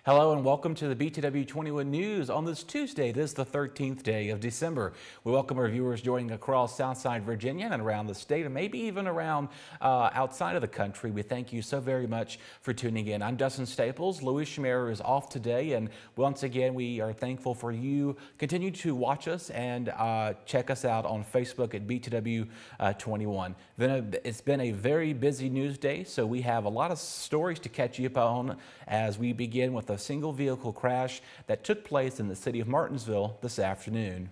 Hello and welcome to the BTW21 News on this Tuesday. This is the 13th day of December. We welcome our viewers joining across Southside Virginia and around the state, and maybe even around outside of the country. We thank you so very much for tuning in. I'm Dustin Staples. Louis Schmerer is off today, and once again, we are thankful for you. Continue to watch us and check us out on Facebook at BTW21. It's been a very busy news day, so we have a lot of stories to catch you up on as we begin with a single vehicle crash that took place in the city of Martinsville this afternoon.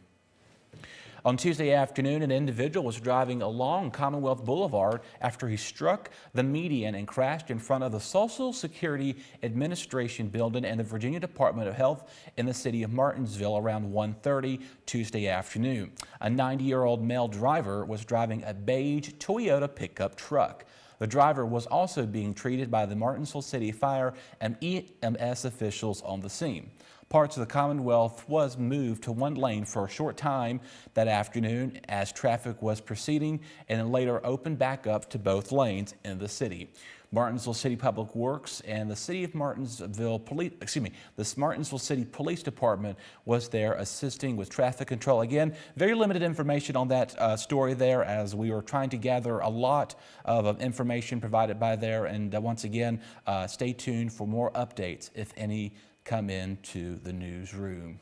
On Tuesday afternoon, an individual was driving along Commonwealth Boulevard after he struck the median and crashed in front of the Social Security Administration building and the Virginia Department of Health in the city of Martinsville around 1:30 Tuesday afternoon. A 90-year-old male driver was driving a beige Toyota pickup truck. The driver was also being treated by the Martinsville City Fire and EMS officials on the scene. Parts of the Commonwealth was moved to one lane for a short time that afternoon as traffic was proceeding, and then later opened back up to both lanes in the city. Martinsville City Public Works and the City of Martinsville the Martinsville City Police Department was there assisting with traffic control. Again, very limited information on that story there, as we were trying to gather a lot of information provided by there. And once again, stay tuned for more updates, if any, come into the newsroom.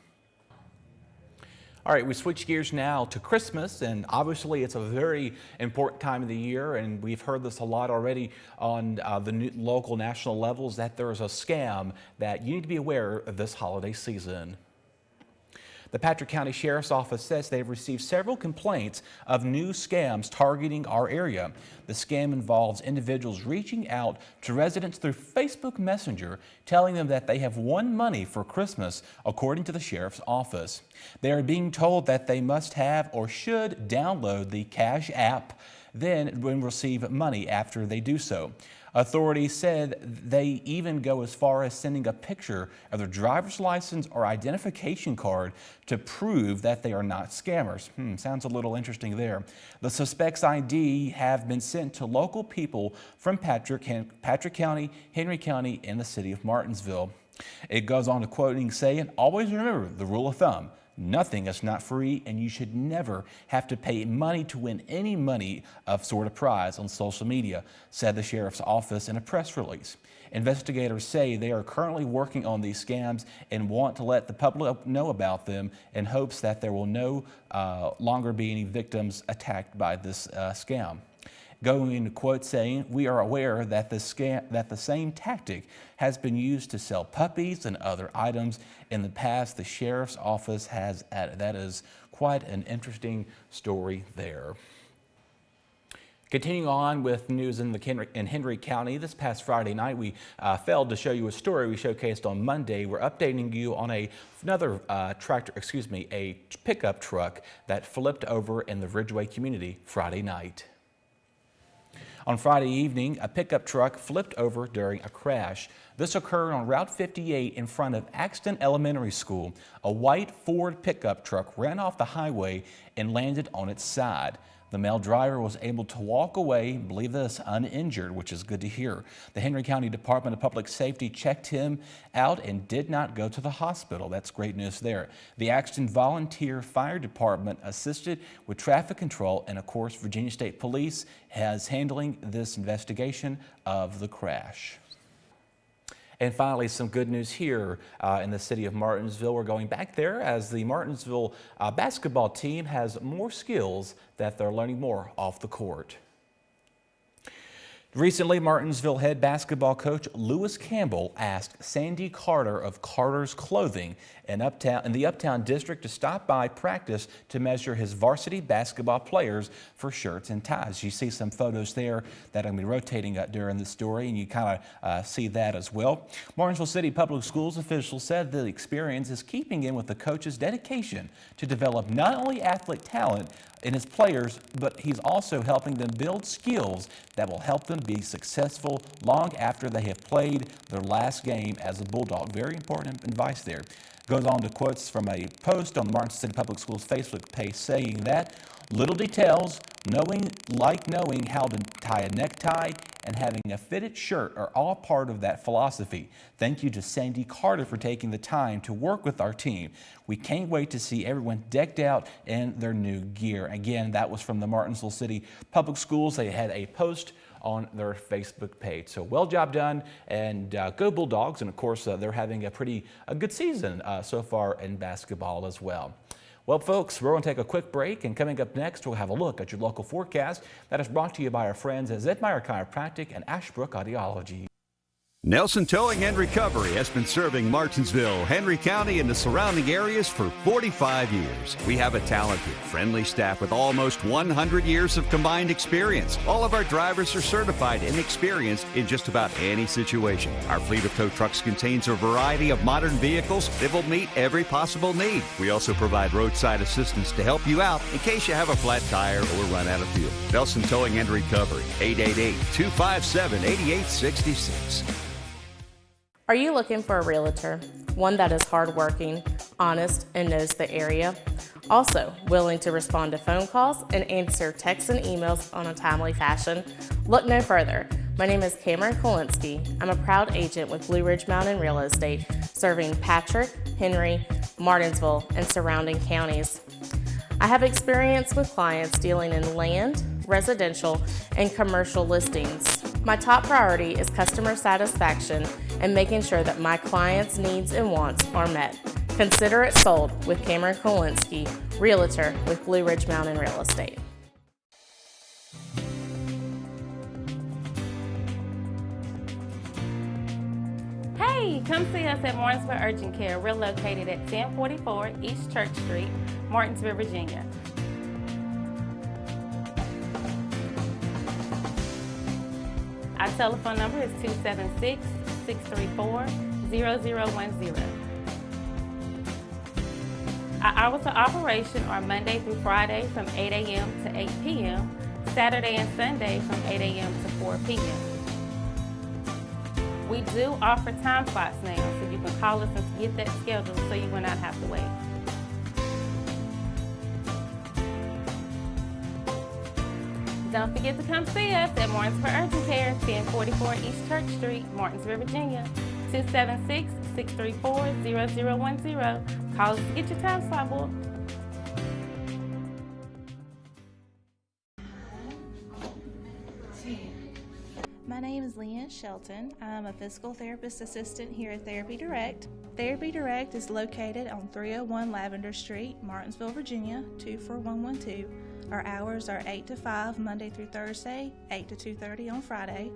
All right, we switch gears now to Christmas, and obviously it's a very important time of the year, and we've heard this a lot already on the local, national levels, that there is a scam that you need to be aware of this holiday season. The Patrick County Sheriff's Office says they've received several complaints of new scams targeting our area. The scam involves individuals reaching out to residents through Facebook Messenger, telling them that they have won money for Christmas, according to the Sheriff's Office. They are being told that they must have or should download the Cash app, then receive money after they do so. Authorities said they even go as far as sending a picture of their driver's license or identification card to prove that they are not scammers. Sounds a little interesting there. The suspect's ID have been sent to local people from Patrick County, Henry County, and the city of Martinsville. It goes on to quoting saying, "Always remember the rule of thumb. Nothing is not free, and you should never have to pay money to win any money of sort of prize on social media," said the Sheriff's Office in a press release. Investigators say they are currently working on these scams and want to let the public know about them in hopes that there will no longer be any victims attacked by this scam. Going into quote saying, "We are aware that the same tactic has been used to sell puppies and other items in the past." The Sheriff's Office has added. That is quite an interesting story there. Continuing on with news in Henry County, this past Friday night we failed to show you a story we showcased on Monday. We're updating you on another a pickup truck that flipped over in the Ridgeway community Friday night. On Friday evening, a pickup truck flipped over during a crash. This occurred on Route 58 in front of Axton Elementary School. A white Ford pickup truck ran off the highway and landed on its side. The male driver was able to walk away, believe this, uninjured, which is good to hear. The Henry County Department of Public Safety checked him out and did not go to the hospital. That's great news there. The Axton Volunteer Fire Department assisted with traffic control, and of course, Virginia State Police has handling this investigation of the crash. And finally, some good news here in the city of Martinsville. We're going back there as the Martinsville basketball team has more skills that they're learning more off the court. Recently, Martinsville head basketball coach Lewis Campbell asked Sandy Carter of Carter's Clothing in the Uptown District to stop by practice to measure his varsity basketball players for shirts and ties. You see some photos there that I'm going to be rotating during the story, and you kind of see that as well. Martinsville City Public Schools officials said the experience is keeping in with the coach's dedication to develop not only athletic talent in his players, but he's also helping them build skills that will help them be successful long after they have played their last game as a Bulldog. Very important advice there. Goes on to quotes from a post on the Martinsville City Public Schools Facebook page saying that little details, knowing how to tie a necktie and having a fitted shirt are all part of that philosophy. Thank you to Sandy Carter for taking the time to work with our team. We can't wait to see everyone decked out in their new gear. Again, that was from the Martinsville City Public Schools. They had a post on their Facebook page. So well job done, and go Bulldogs. And of course, they're having a good season so far in basketball as well. Well, folks, we're going to take a quick break, and coming up next, we'll have a look at your local forecast that is brought to you by our friends at Zedmeyer Chiropractic and Ashbrook Audiology. Nelson Towing and Recovery has been serving Martinsville, Henry County, and the surrounding areas for 45 years. We have a talented, friendly staff with almost 100 years of combined experience. All of our drivers are certified and experienced in just about any situation. Our fleet of tow trucks contains a variety of modern vehicles that will meet every possible need. We also provide roadside assistance to help you out in case you have a flat tire or run out of fuel. Nelson Towing and Recovery, 888-257-8866. Are you looking for a realtor? One that is hardworking, honest, and knows the area? Also, willing to respond to phone calls and answer texts and emails on a timely fashion? Look no further. My name is Cameron Kolinsky. I'm a proud agent with Blue Ridge Mountain Real Estate, serving Patrick, Henry, Martinsville, and surrounding counties. I have experience with clients dealing in land, residential, and commercial listings. My top priority is customer satisfaction and making sure that my clients' needs and wants are met. Consider it sold with Cameron Kolinsky, Realtor with Blue Ridge Mountain Real Estate. Hey, come see us at Martinsville Urgent Care. We're located at 1044 East Church Street, Martinsville, Virginia. Our telephone number is 276-634-0010. Our hours of operation are Monday through Friday from 8 a.m. to 8 p.m., Saturday and Sunday from 8 a.m. to 4 p.m. We do offer time slots now, so you can call us and get that scheduled so you will not have to wait. Don't forget to come see us at Martinsville Urgent Care, 1044 East Church Street, Martinsville, Virginia, 276-634-0010. Call us to get your time slot booked. My name is Leanne Shelton. I'm a physical therapist assistant here at Therapy Direct. Therapy Direct is located on 301 Lavender Street, Martinsville, Virginia, 24112. Our hours are 8 to 5 Monday through Thursday, 8 to 2:30 on Friday.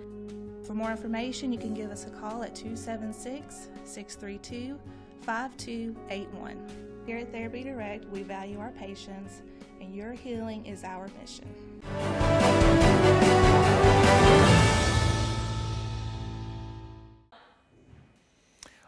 For more information, you can give us a call at 276-632-5281. Here at Therapy Direct, we value our patients, and your healing is our mission.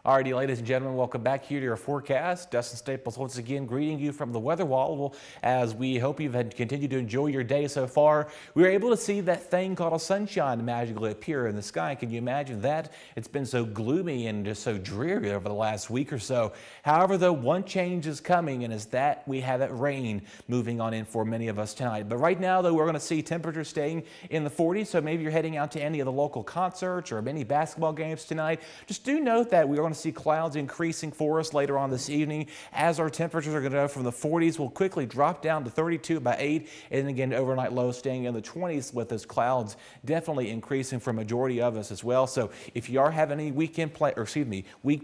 Alrighty, ladies and gentlemen, welcome back here to your forecast. Dustin Staples once again greeting you from the weather wall as we hope you've continued to enjoy your day so far. We were able to see that thing called a sunshine magically appear in the sky. Can you imagine that? It's been so gloomy and just so dreary over the last week or so. However, though, one change is coming, and is that we have that rain moving on in for many of us tonight. But right now, though, we're going to see temperatures staying in the 40s, so maybe you're heading out to any of the local concerts or many basketball games tonight. Just do note that we are going to see clouds increasing for us later on this evening as our temperatures are going to go from the 40s. We'll quickly drop down to 32 by 8, and then again overnight lows staying in the 20s with those clouds definitely increasing for a majority of us as well. So if you are having any week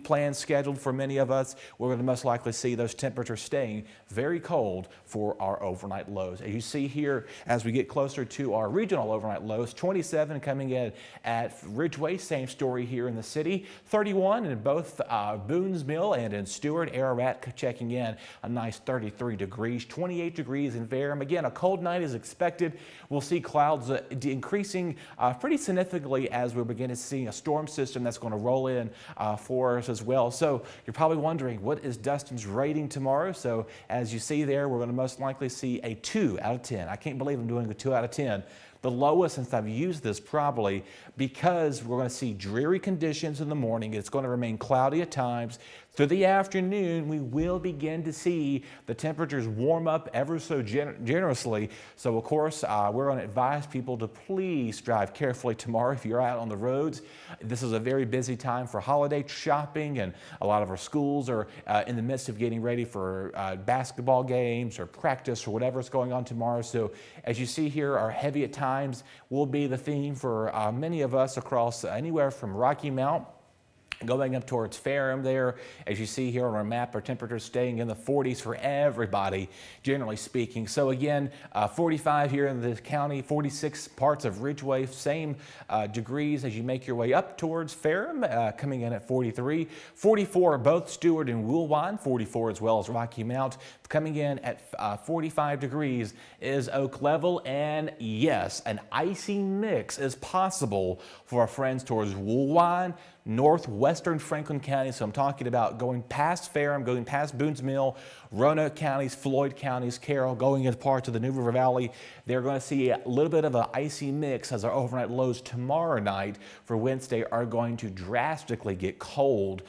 plans scheduled for many of us, we're going to most likely see those temperatures staying very cold for our overnight lows. As you see here, as we get closer to our regional overnight lows, 27 coming in at Ridgeway, same story here in the city, 31 in both Boone's Mill and in Stewart. Ararat checking in a nice 33 degrees, 28 degrees in Ferrum. Again, a cold night is expected. We'll see clouds increasing pretty significantly as we're beginning to see a storm system that's going to roll in for us as well. So you're probably wondering, what is Dustin's rating tomorrow? So as you see there, we're going to most likely see a 2 out of 10. I can't believe I'm doing a 2 out of 10. the lowest since I've used this probably, because we're going to see dreary conditions in the morning. It's going to remain cloudy at times. Through the afternoon, we will begin to see the temperatures warm up ever so generously. So, of course, we're going to advise people to please drive carefully tomorrow if you're out on the roads. This is a very busy time for holiday shopping, and a lot of our schools are in the midst of getting ready for basketball games or practice or whatever's going on tomorrow. So, as you see here, our heavy at times will be the theme for many of us across anywhere from Rocky Mount going up towards Ferrum there. As you see here on our map, our temperatures staying in the 40s for everybody, generally speaking. So again, 45 here in the county, 46 parts of Ridgeway, same degrees as you make your way up towards Ferrum, coming in at 43. 44 both Stewart and Woolwine, 44 as well as Rocky Mount. Coming in at 45 degrees is Oak Level, and yes, an icy mix is possible for our friends towards Woolwine, northwestern Franklin County. So I'm talking about going past Ferrum, going past Boones Mill, Roanoke counties, Floyd counties, Carroll, going into parts of the New River Valley. They're going to see a little bit of an icy mix as our overnight lows tomorrow night for Wednesday are going to drastically get cold,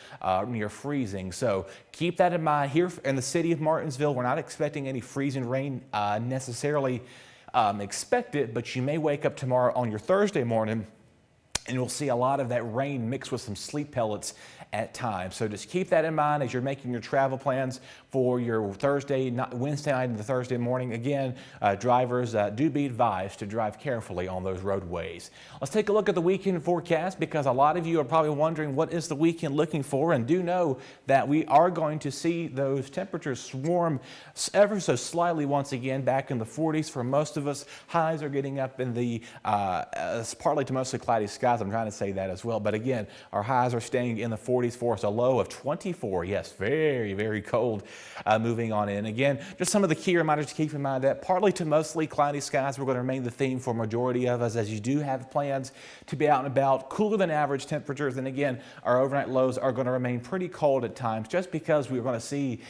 near freezing. So keep that in mind. Here in the city of Martinsville, we're not expecting any freezing rain necessarily expected, but you may wake up tomorrow on your Thursday morning and you'll see a lot of that rain mixed with some sleet pellets at times. So just keep that in mind as you're making your travel plans for your Wednesday night and the Thursday morning. Again, drivers do be advised to drive carefully on those roadways. Let's take a look at the weekend forecast, because a lot of you are probably wondering what is the weekend looking for, and do know that we are going to see those temperatures swarm ever so slightly once again back in the 40s for most of us. Highs are getting up in the partly to mostly cloudy skies. I'm trying to say that as well, but again, our highs are staying in the 40s for us, a low of 24. Yes, very, very cold. Moving on in. Again, just some of the key reminders to keep in mind that partly to mostly cloudy skies, we're going to remain the theme for a majority of us, as you do have plans to be out and about. Cooler than average temperatures, and again, our overnight lows are going to remain pretty cold at times, just because we're going to see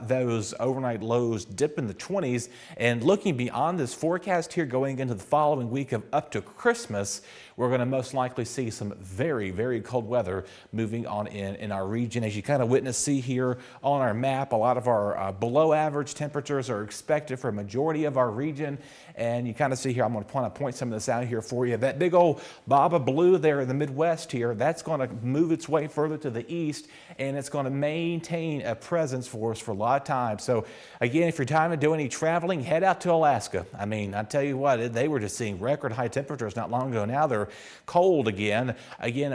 those overnight lows dip in the 20s. And looking beyond this forecast here, going into the following week of up to Christmas, we're going to most likely see some very, very cold weather moving on in our region. As you kind of see here on our map, a lot of our below average temperatures are expected for a majority of our region. And you kind of see here, I'm going to point some of this out here for you. That big old bob of blue there in the Midwest here, that's going to move its way further to the east, and it's going to maintain a presence for us for a lot of time. So again, if you're trying to do any traveling, head out to Alaska. I mean, I tell you what, they were just seeing record high temperatures not long ago. Now they're cold again,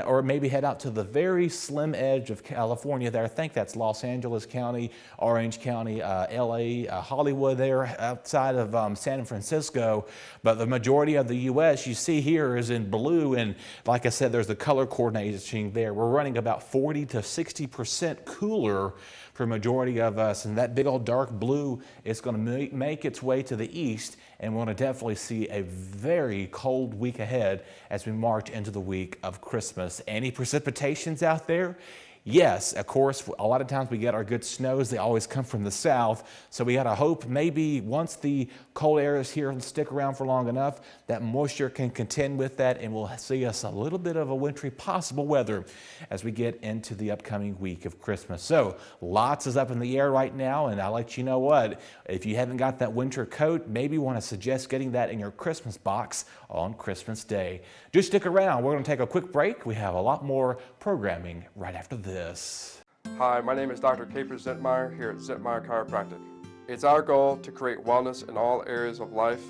or maybe head out to the very slim edge of California there. I think that's Los Angeles County, Orange County, LA, Hollywood there outside of San Francisco. But the majority of the U.S. you see here is in blue, and like I said, there's the color coordination there. We're running about 40 to 60% cooler for a majority of us, and that big old dark blue is going to make its way to the east, and we're going to definitely see a very cold week ahead as we march into the week of Christmas. Any precipitations out there? Yes, of course, a lot of times we get our good snows. They always come from the south. So we got to hope maybe once the cold air is here and stick around for long enough, that moisture can contend with that, and we'll see us a little bit of a wintry possible weather as we get into the upcoming week of Christmas. So lots is up in the air right now, and I'll let you know what, if you haven't got that winter coat, maybe you want to suggest getting that in your Christmas box on Christmas Day. Just stick around. We're going to take a quick break. We have a lot more programming right after this. Hi, my name is Dr. Capers Zentmeyer here at Zentmeyer Chiropractic. It's our goal to create wellness in all areas of life.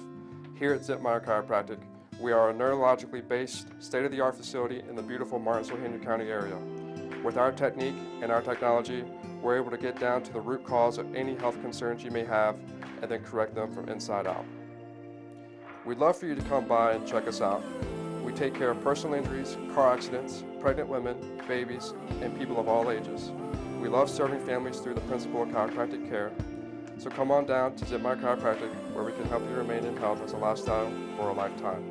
Here at Zentmeyer Chiropractic, we are a neurologically based, state-of-the-art facility in the beautiful Martinsville-Henry County area. With our technique and our technology, we're able to get down to the root cause of any health concerns you may have and then correct them from inside out. We'd love for you to come by and check us out. We take care of personal injuries, car accidents, pregnant women, babies, and people of all ages. We love serving families through the principle of chiropractic care. So come on down to Zentmeyer Chiropractic, where we can help you remain in health as a lifestyle for a lifetime.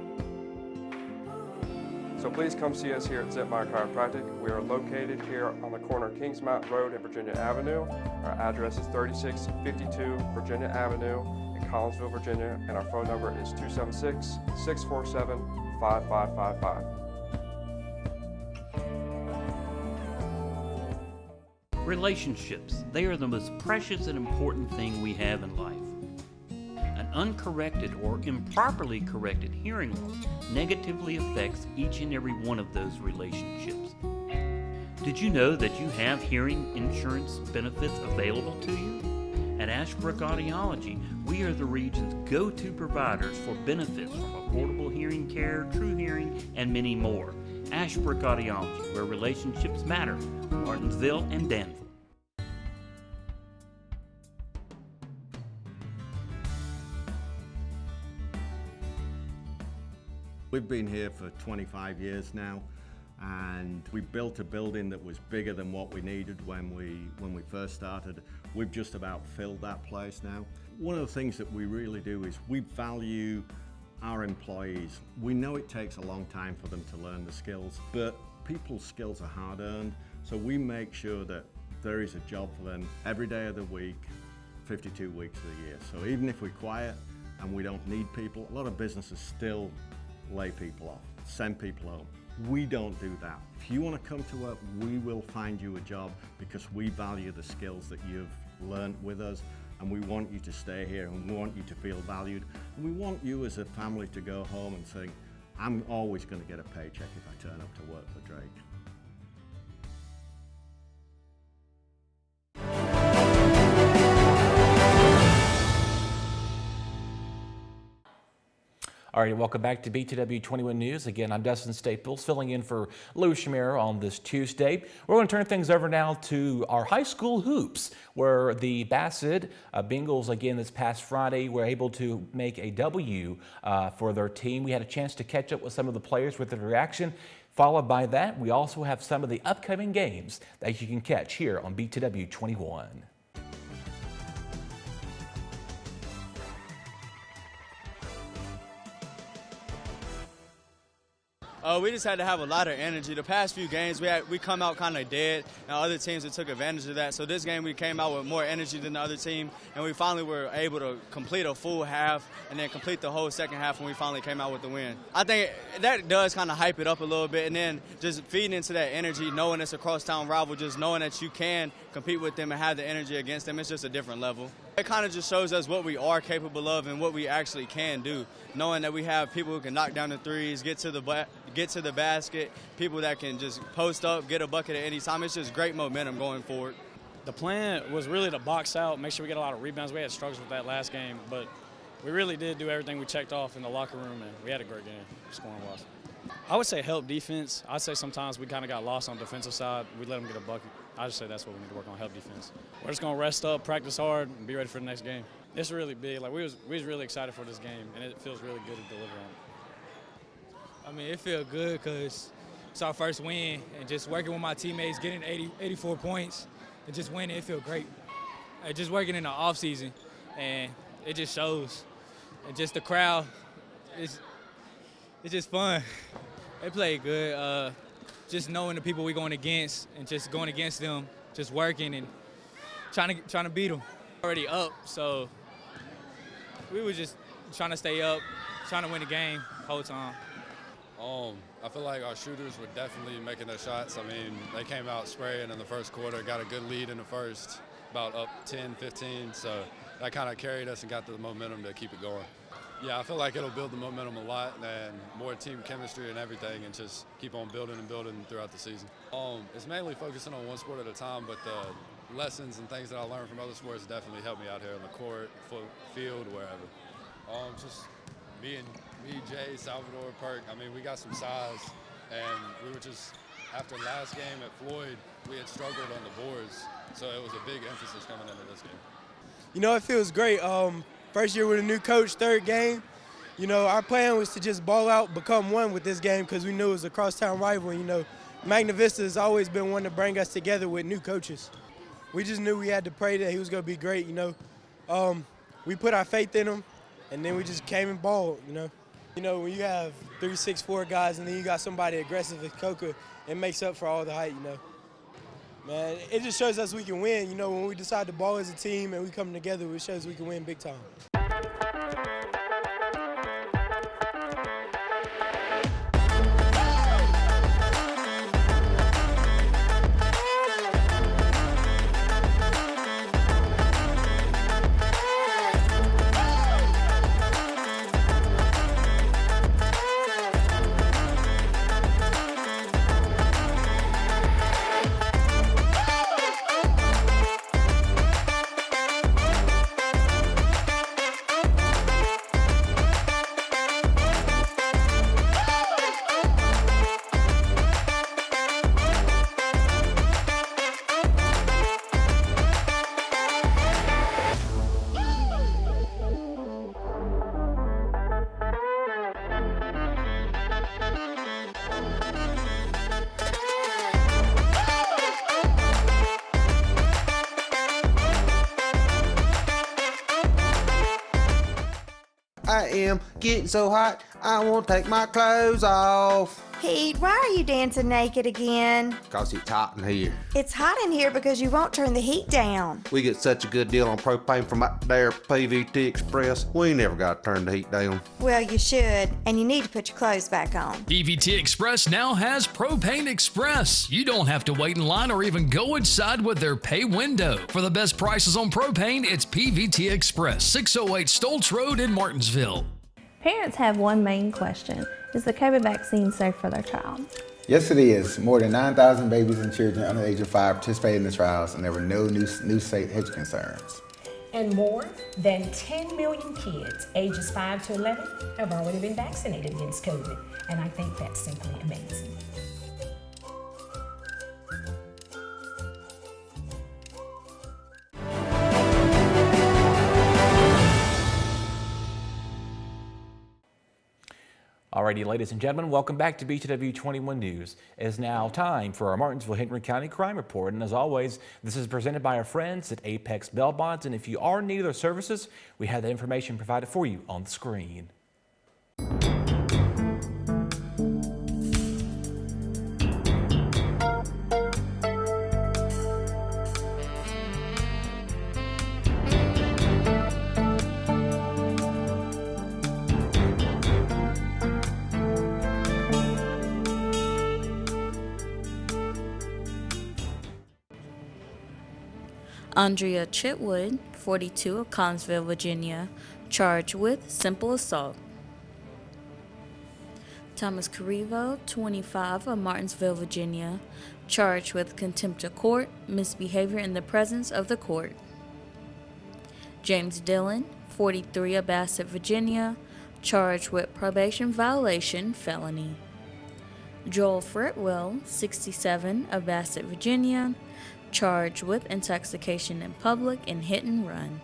So please come see us here at Zentmeyer Chiropractic. We are located here on the corner of Kings Mountain Road and Virginia Avenue. Our address is 3652 Virginia Avenue in Collinsville, Virginia, and our phone number is 276-647-5555. Relationships, they are the most precious and important thing we have in life. An uncorrected or improperly corrected hearing loss negatively affects each and every one of those relationships. Did you know that you have hearing insurance benefits available to you? At Ashbrook Audiology, we are the region's go-to providers for benefits from affordable hearing care, true hearing, and many more. Ashbrook Audiology, where relationships matter, Martinsville and Danville. We've been here for 25 years now, and we built a building that was bigger than what we needed when we first started. We've just about filled that place now. One of the things that we really do is we value our employees. We know it takes a long time for them to learn the skills, but people's skills are hard earned, so we make sure that there is a job for them every day of the week, 52 weeks of the year. So even if we're quiet and we don't need people, a lot of businesses still lay people off, send people home. We don't do that. If you want to come to work, we will find you a job because we value the skills that you've learned with us, and we want you to stay here, and we want you to feel valued, and we want you as a family to go home and think, I'm always going to get a paycheck if I turn up to work for Drake. All right, welcome back to BTW21 News. Again, I'm Dustin Staples, filling in for Lou Shamir on this Tuesday. We're going to turn things over now to our high school hoops, where the Bassett Bengals, again, this past Friday, were able to make a W for their team. We had a chance to catch up with some of the players with their reaction. Followed by that, we also have some of the upcoming games that you can catch here on BTW21. We just had to have a lot of energy. The past few games, we come out kind of dead, and other teams that took advantage of that. So this game, we came out with more energy than the other team, and we finally were able to complete a full half and then complete the whole second half when we finally came out with the win. I think that does kind of hype it up a little bit, and then just feeding into that energy, knowing it's a crosstown rival, just knowing that you can compete with them and have the energy against them, it's just a different level. It kind of just shows us what we are capable of and what we actually can do, knowing that we have people who can knock down the threes, get to the basket, people that can just post up, get a bucket at any time. It's just great momentum going forward. The plan was really to box out, make sure we get a lot of rebounds. We had struggles with that last game, but we really did do everything we checked off in the locker room, and we had a great game, scoring-wise. I would say help defense. I'd say sometimes we kind of got lost on the defensive side. We let them get a bucket. I just say that's what we need to work on, help defense. We're just going to rest up, practice hard, and be ready for the next game. It's really big. Like we was really excited for this game, and it feels really good to deliver on it. I mean, it feels good because it's our first win, and just working with my teammates, getting 84 points, and just winning, it feels great. And just working in the off season, and it just shows. And just the crowd, it's just fun. They play good. Just knowing the people we're going against, and just going against them, just working and trying to beat them. Already up, so we were just trying to stay up, trying to win the game the whole time. I feel like our shooters were definitely making their shots. I mean, they came out spraying in the first quarter, got a good lead in the first, about up 10, 15, so that kind of carried us and got the momentum to keep it going. Yeah, I feel like it'll build the momentum a lot and more team chemistry and everything, and just keep on building and building throughout the season. It's mainly focusing on one sport at a time, but the lessons and things that I learned from other sports definitely helped me out here on the court, field, wherever. Just me, Jay, Salvador, Perk, I mean, we got some size, and we were just, after last game at Floyd, we had struggled on the boards, so it was a big emphasis coming into this game. You know, it feels great. First year with a new coach, third game. You know, our plan was to just ball out, become one with this game because we knew it was a crosstown rival. You know, Magna Vista has always been one to bring us together with new coaches. We just knew we had to pray that he was going to be great, you know. We put our faith in him, and then we just came and balled, you know. You know, when you have 3, 6, 4 guys and then you got somebody aggressive as Coca, it makes up for all the height, you know. Man, it just shows us we can win. You know, when we decide to ball as a team and we come together, it shows we can win big time. I am getting so hot, I won't take my clothes off. Pete, why are you dancing naked again? 'Cause it's hot in here. It's hot in here because you won't turn the heat down. We get such a good deal on propane from up there, PVT Express. We never got to turn the heat down. Well, you should, and you need to put your clothes back on. PVT Express now has Propane Express. You don't have to wait in line or even go inside with their pay window. For the best prices on propane, it's PVT Express, 608 Stoltz Road in Martinsville. Parents have one main question. Is the COVID vaccine safe for their child? Yes, it is. More than 9,000 babies and children under the age of 5 participated in the trials, and there were no new safety concerns. And more than 10 million kids ages 5 to 11 have already been vaccinated against COVID. And I think that's simply amazing. Alrighty, ladies and gentlemen, welcome back to BTW21 News. It is now time for our Martinsville-Henry County Crime Report. And as always, this is presented by our friends at Apex Bail Bonds. And if you are in need of their services, we have that information provided for you on the screen. Andrea Chitwood, 42, of Collinsville, Virginia, charged with simple assault. Thomas Carrivo, 25, of Martinsville, Virginia, charged with contempt of court, misbehavior in the presence of the court. James Dillon, 43, of Bassett, Virginia, charged with probation violation, felony. Joel Fritwell, 67, of Bassett, Virginia, charged with intoxication in public and hit and run.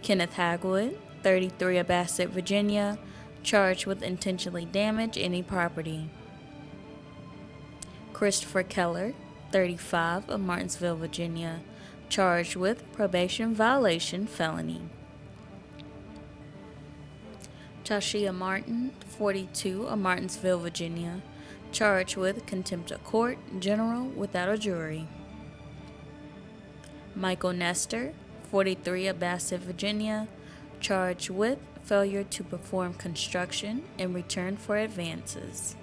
Kenneth Hagwood, 33, of Bassett, Virginia, charged with intentionally damage any property. Christopher Keller, 35, of Martinsville, Virginia, charged with probation violation, felony. Tashia Martin, 42, of Martinsville, Virginia, charged with contempt of court, general, without a jury. Michael Nestor, 43, of Bassett, Virginia, charged with failure to perform construction in return for advances.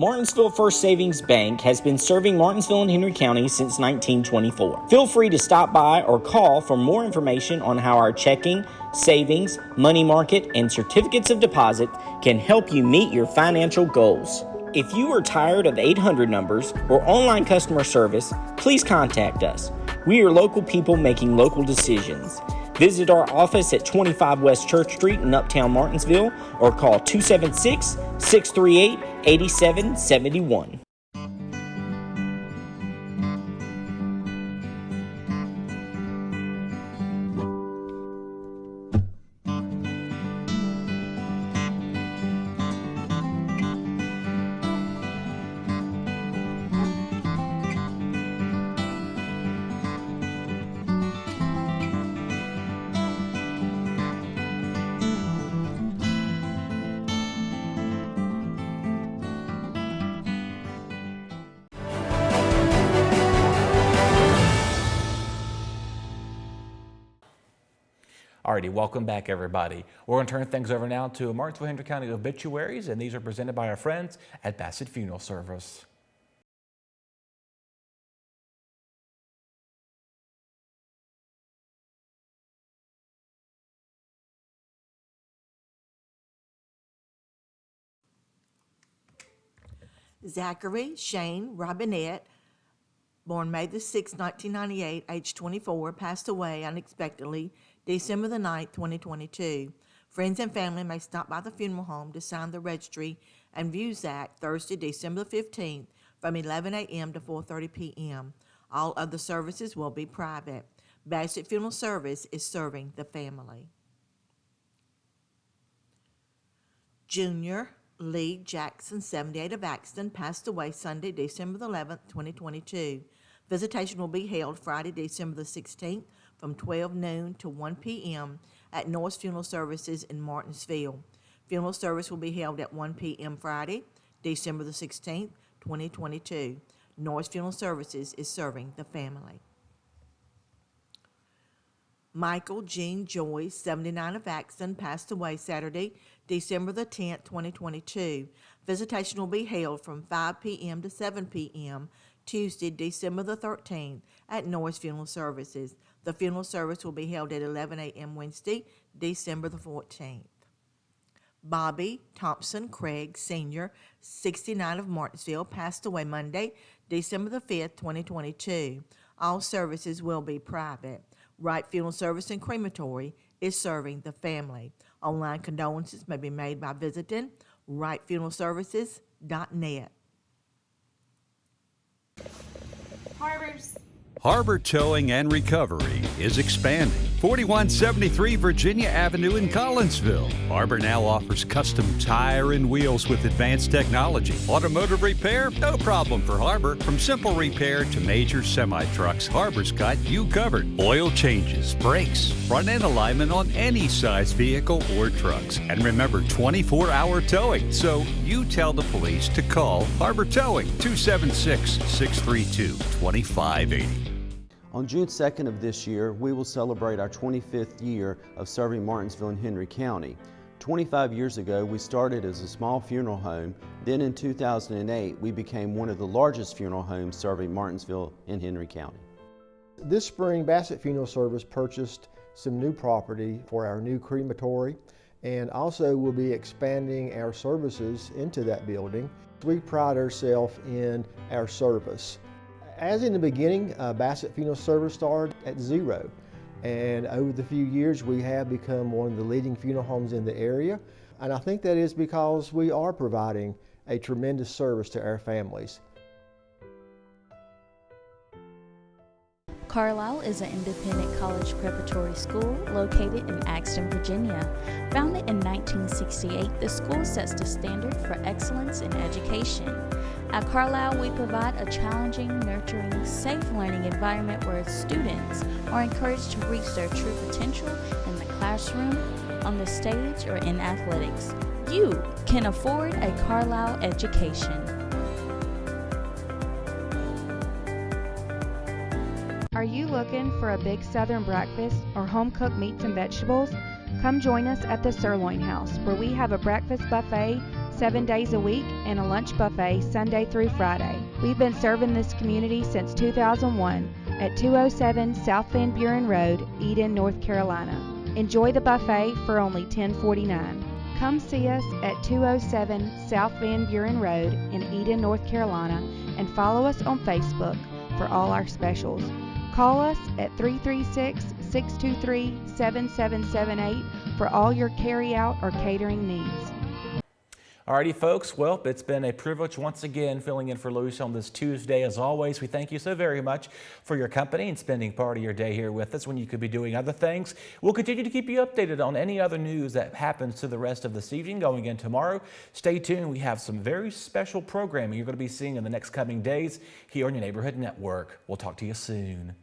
Martinsville First Savings Bank has been serving Martinsville and Henry County since 1924. Feel free to stop by or call for more information on how our checking, savings, money market, and certificates of deposit can help you meet your financial goals. If you are tired of 800 numbers or online customer service, please contact us. We are local people making local decisions. Visit our office at 25 West Church Street in Uptown Martinsville or call 276-638-8771. Alrighty, welcome back everybody. We're going to turn things over now to Martinsville-Henry County obituaries, and these are presented by our friends at Bassett Funeral Service. Zachary Shane Robinette, born May the 6th, 1998, age 24, passed away unexpectedly December the 9th, 2022. Friends and family may stop by the funeral home to sign the registry and view Zach Thursday, December 15th from 11 a.m. to 4:30 p.m. All other services will be private. Bassett Funeral Service is serving the family. Junior Lee Jackson, 78 of Axton, passed away Sunday, December 11th, 2022. Visitation will be held Friday, December the 16th from 12 noon to 1 p.m. at Norris Funeral Services in Martinsville. Funeral service will be held at 1 p.m. Friday, December the 16th, 2022. Norris Funeral Services is serving the family. Michael Jean Joyce, 79 of Axton, passed away Saturday, December the 10th, 2022. Visitation will be held from 5 p.m. to 7 p.m. Tuesday, December the 13th at Norris Funeral Services. The funeral service will be held at 11 a.m. Wednesday, December the 14th. Bobby Thompson Craig, Sr., 69 of Martinsville, passed away Monday, December the 5th, 2022. All services will be private. Wright Funeral Service and Crematory is serving the family. Online condolences may be made by visiting wrightfuneralservices.net. Harbor Towing and Recovery is expanding. 4173 Virginia Avenue in Collinsville. Harbor now offers custom tire and wheels with advanced technology. Automotive repair? No problem for Harbor. From simple repair to major semi-trucks, Harbor's got you covered. Oil changes, brakes, front end alignment on any size vehicle or trucks. And remember, 24-hour towing. So you tell the police to call Harbor Towing, 276-632-2580. On June 2nd of this year, we will celebrate our 25th year of serving Martinsville and Henry County. 25 years ago, we started as a small funeral home. Then in 2008, we became one of the largest funeral homes serving Martinsville and Henry County. This spring, Bassett Funeral Service purchased some new property for our new crematory, and also will be expanding our services into that building. We pride ourselves in our service. As in the beginning, Bassett Funeral Service started at zero, and over the few years we have become one of the leading funeral homes in the area, and I think that is because we are providing a tremendous service to our families. Carlisle is an independent college preparatory school located in Axton, Virginia. Founded in 1968, the school sets the standard for excellence in education. At Carlisle, we provide a challenging, nurturing, safe learning environment where students are encouraged to reach their true potential in the classroom, on the stage, or in athletics. You can afford a Carlisle education. Are you looking for a big Southern breakfast or home-cooked meats and vegetables? Come join us at the Sirloin House, where we have a breakfast buffet 7 days a week and a lunch buffet Sunday through Friday. We've been serving this community since 2001 at 207 South Van Buren Road, Eden, North Carolina. Enjoy the buffet for only $10.49. Come see us at 207 South Van Buren Road in Eden, North Carolina, and follow us on Facebook for all our specials. Call us at 336-623-7778 for all your carry-out or catering needs. Alrighty, folks. Well, it's been a privilege once again filling in for Luce on this Tuesday. As always, we thank you so very much for your company and spending part of your day here with us when you could be doing other things. We'll continue to keep you updated on any other news that happens to the rest of this evening going in tomorrow. Stay tuned. We have some very special programming you're going to be seeing in the next coming days here on your Neighborhood Network. We'll talk to you soon.